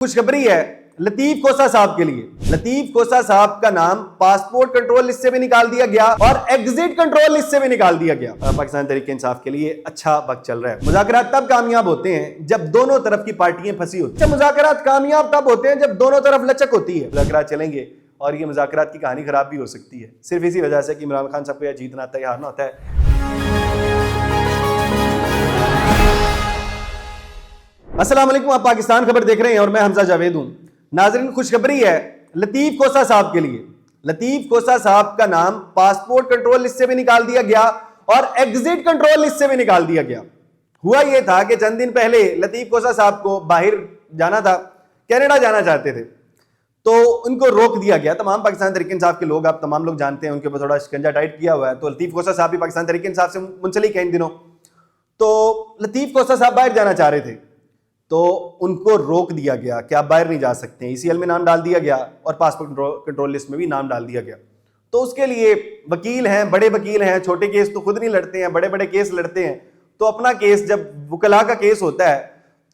खुशखबरी है लतीफ कोसा साहब के लिए। लतीफ कोसा साहब का नाम पासपोर्ट कंट्रोल लिस्ट से भी निकाल दिया गया और एग्जिट कंट्रोल लिस्ट से भी निकाल दिया गया। पाकिस्तान तहरीक इंसाफ के लिए अच्छा वक्त चल रहा है। मुज़ाकरात तब कामयाब होते हैं जब दोनों तरफ की पार्टियां फंसी होती हैं। मुज़ाकरात कामयाब तब होते हैं जब दोनों तरफ लचक होती है। मुज़ाकरात चलेंगे और ये मुज़ाकरात की कहानी खराब भी हो सकती है, सिर्फ इसी वजह से कि इमरान खान साहब को या जीतना आता है या हारना होता है। अस्सलाम वालेकुम, आप पाकिस्तान खबर देख रहे हैं और मैं हमजा जावेद हूं। नाज़रीन, खुशखबरी है लतीफ कोसा साहब के लिए। लतीफ कोसा साहब का नाम पासपोर्ट कंट्रोल लिस्ट से भी निकाल दिया गया और एग्जिट कंट्रोल लिस्ट से भी निकाल दिया गया। हुआ यह था कि चंद दिन पहले लतीफ कोसा साहब को बाहर जाना था, कनाडा जाना चाहते थे, तो उनको रोक दिया गया। तमाम पाकिस्तान तहरीक इंसाफ के लोग, आप तमाम लोग जानते हैं, उनके ऊपर थोड़ा शिकंजा टाइट किया हुआ है। तो लतीफ कोसा साहब भी पाकिस्तान तहरीक इंसाफ से मुंसलिक है इन दिनों। तो लतीफ कोसा साहब बाहर जाना चाह रहे थे तो उनको रोक दिया गया कि आप बाहर नहीं जा सकते। ईसीएल में नाम डाल दिया गया और पासपोर्ट कंट्रोल लिस्ट में भी नाम डाल दिया गया। तो उसके लिए वकील हैं, बड़े वकील हैं, छोटे केस तो खुद नहीं लड़ते हैं, बड़े बड़े केस लड़ते हैं। तो अपना केस, जब वकला का केस होता है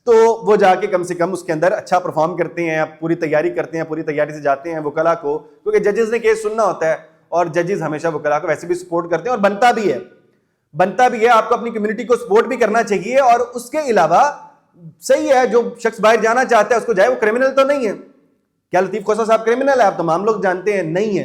तो वो जाके कम से कम उसके अंदर अच्छा परफॉर्म करते हैं, पूरी तैयारी करते हैं, पूरी तैयारी से जाते हैं वकला को, क्योंकि जजेस ने केस सुनना होता है और जजेस हमेशा वकला को वैसे भी सपोर्ट करते हैं और बनता भी है। आपको अपनी कम्युनिटी को सपोर्ट भी करना चाहिए। और उसके अलावा सही है, जो शख्स बाहर जाना चाहता है उसको जाए, वो क्रिमिनल तो नहीं है। क्या लतीफ कोसा साहब क्रिमिनल है? आप तमाम लोग जानते हैं नहीं है,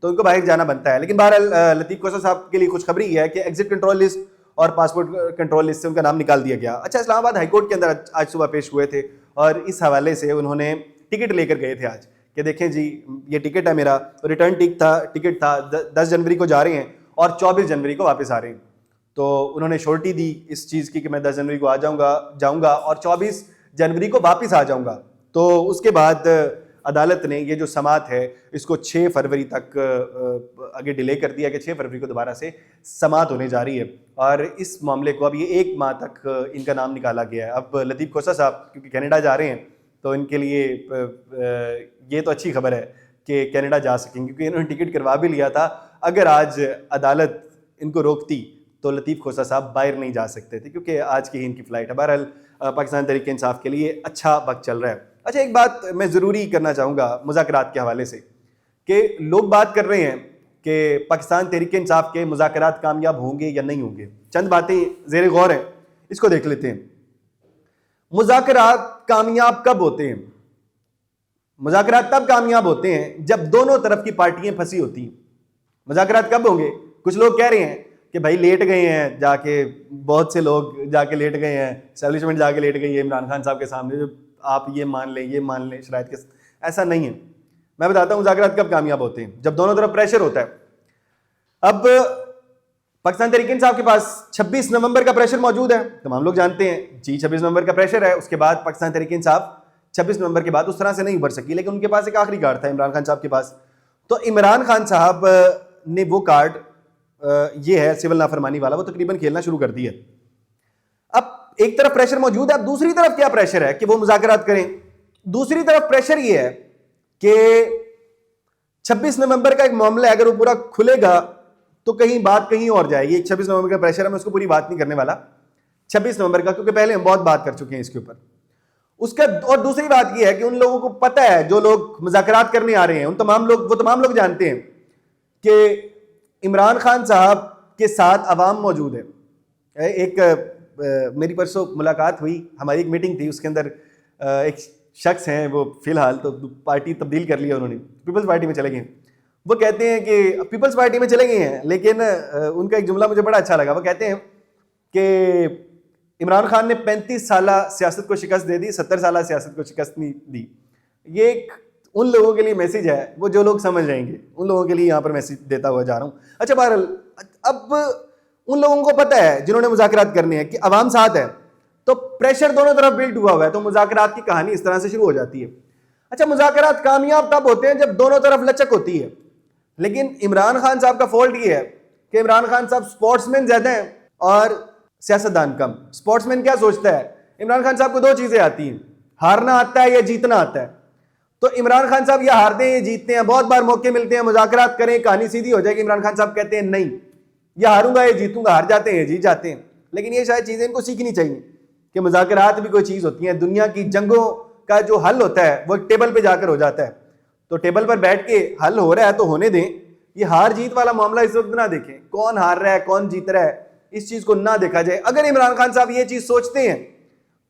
तो उनको बाहर जाना बनता है। लेकिन बहरहाल लतीफ कोसा साहब के लिए खुशखबरी है कि एग्जिट कंट्रोल लिस्ट और पासपोर्ट कंट्रोल लिस्ट से उनका नाम निकाल दिया गया। अच्छा, इस्लामाबाद हाईकोर्ट के अंदर आज सुबह पेश हुए थे और इस हवाले से उन्होंने टिकट लेकर गए थे आज कि देखें जी, ये टिकट है मेरा, रिटर्न टिकट था 10 जनवरी को जा रहे हैं और 24 जनवरी को वापस आ रहे हैं। तो उन्होंने श्योरिटी दी इस चीज़ की कि मैं 10 जनवरी को आ जाऊंगा और 24 जनवरी को वापस आ जाऊंगा। तो उसके बाद अदालत ने ये जो समात है इसको 6 फरवरी तक आगे डिले कर दिया कि 6 फरवरी को दोबारा से समात होने जा रही है। और इस मामले को अब ये 1 माह तक इनका नाम निकाला गया है। अब लतीफ कोसा साहब क्योंकि कनाडा जा रहे हैं तो इनके लिए ये तो अच्छी खबर है कि कनाडा जा सकेंगे, क्योंकि इन्होंने टिकट करवा भी लिया था। अगर आज अदालत इनको रोकती तो लतीफ कोसा साहब बाहर नहीं जा सकते थे, क्योंकि आज की ही इनकी फ़्लाइट है। बहरहाल पाकिस्तान तहरीक इंसाफ के लिए अच्छा वक्त चल रहा है। अच्छा, एक बात मैं ज़रूरी करना चाहूँगा मुज़ाकरात के हवाले से कि लोग बात कर रहे हैं कि पाकिस्तान तहरीक इंसाफ के मुज़ाकरात कामयाब होंगे या नहीं होंगे। चंद बातें ज़ेर गौर हैं, इसको देख लेते हैं। मुज़ाकरात कामयाब कब होते हैं? मुज़ाकरात तब कामयाब होते हैं जब दोनों तरफ की पार्टियां फंसी होती हैं। मुज़ाकरात कब होंगे? कुछ लोग कह रहे हैं कि भाई लेट गए हैं जाके, बहुत से लोग जाके लेट गए हैं, एस्टैब्लिशमेंट जाके लेट गई है इमरान खान साहब के सामने, जो आप ये मान लें शराइत के। ऐसा नहीं है। मैं बताता हूँ मुज़ाकरात कब कामयाब होते हैं, जब दोनों तरफ प्रेशर होता है। अब पाकिस्तान तहरीक इंसाफ के पास 26 नवंबर का प्रेशर मौजूद है, तमाम लोग जानते हैं जी, 26 नवंबर का प्रेशर है। उसके बाद पाकिस्तान तहरीक इंसाफ 26 नवंबर के बाद उस तरह से नहीं उभर सकी, लेकिन उनके पास एक आखिरी कार्ड था इमरान खान साहब के पास। तो इमरान खान साहब ने वो कार्ड, ये है सिविल नाफरमानी वाला, वो तकरीबन खेलना शुरू कर दिया। अब एक तरफ प्रेशर मौजूद है, अब दूसरी तरफ क्या प्रेशर है कि वो मुज़ाकरात करें। दूसरी तरफ प्रेशर ये है कि 26 नवंबर का एक मामला है, अगर वो पूरा खुलेगा तो कहीं बात कहीं और जाएगी। 26 नवंबर का प्रेशर है, मैं उसको पूरी बात नहीं करने वाला 26 नवंबर का, क्योंकि पहले हम बहुत बात कर चुके हैं इसके ऊपर। उसका और दूसरी बात यह है कि उन लोगों को पता है, जो लोग मुज़ाकरात करने आ रहे हैं, वो तमाम लोग जानते हैं कि इमरान खान साहब के साथ अवाम मौजूद है। एक मेरी परसों मुलाकात हुई, हमारी एक मीटिंग थी, उसके अंदर एक शख्स हैं, वो फिलहाल तो पार्टी तब्दील कर लिया उन्होंने, पीपल्स पार्टी में चले गए। वो कहते हैं कि पीपल्स पार्टी में चले गए हैं, लेकिन उनका एक जुमला मुझे बड़ा अच्छा लगा। वो कहते हैं कि इमरान खान ने 35 साल सियासत को शिकस्त दे दी, 70 साल सियासत को शिकस्त नहीं दी। ये एक उन लोगों के लिए मैसेज है, वो जो लोग समझ जाएंगे, उन लोगों के लिए यहाँ पर मैसेज देता हुआ जा रहा हूँ। अच्छा, बहरहाल अब उन लोगों को पता है जिन्होंने मुज़ाकरात करने हैं कि अवाम साथ है, तो प्रेशर दोनों तरफ बिल्ड हुआ हुआ है, तो मुज़ाकरात की कहानी इस तरह से शुरू हो जाती है। अच्छा, मुज़ाकरात कामयाब तब होते हैं जब दोनों तरफ लचक होती है। लेकिन इमरान खान साहब का फॉल्ट ये है कि इमरान खान साहब स्पोर्ट्समैन ज़्यादा हैं और सियासतदान कम। स्पोर्ट्समैन क्या सोचता है? इमरान खान साहब को 2 चीज़ें आती हैं, हारना आता है या जीतना आता है। तो इमरान खान साहब या हारते हैं या जीतते हैं। बहुत बार मौके मिलते हैं मुज़ाकरात करें, कहानी सीधी हो जाएगी, इमरान खान साहब कहते हैं नहीं, या हारूंगा या जीतूंगा, हार जाते हैं जीत जाते हैं। लेकिन ये शायद चीज़ें इनको सीखनी चाहिए कि मुज़ाकरात भी कोई चीज़ होती हैं। दुनिया की जंगों का जो हल होता है वो टेबल पे जाकर हो जाता है। तो टेबल पर बैठ के हल हो रहा है तो होने दें, ये हार जीत वाला मामला इस वक्त ना देखें, कौन हार रहा है कौन जीत रहा है इस चीज को ना देखा जाए। अगर इमरान खान साहब ये चीज सोचते हैं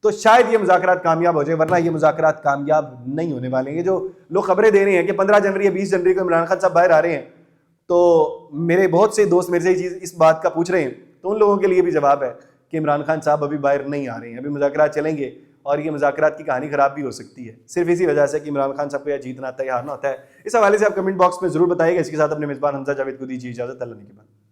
तो शायद ये मुज़ाकरात कामयाब हो जाए, वरना ये मुज़ाकरात कामयाब नहीं होने वाले हैं। जो लोग खबरें दे रहे हैं कि 15 जनवरी या 20 जनवरी को इमरान खान साहब बाहर आ रहे हैं, तो मेरे बहुत से दोस्त मेरे से इस बात का पूछ रहे हैं, तो उन लोगों के लिए भी जवाब है कि इमरान खान साहब अभी बाहर नहीं आ रहे हैं, अभी मुज़ाकरात चलेंगे और ये मुज़ाकरात की कहानी खराब भी हो सकती है सिर्फ इसी वजह से कि इमरान खान साहब को या जीतना आता है या हारना होता है। इस हवाले से आप कमेंट बॉक्स में जरूर बताइएगा। इसके साथ अपने मेज़बान हमजा जावेद को दीजिए इजाज़त। अल्लाह ने के बाद।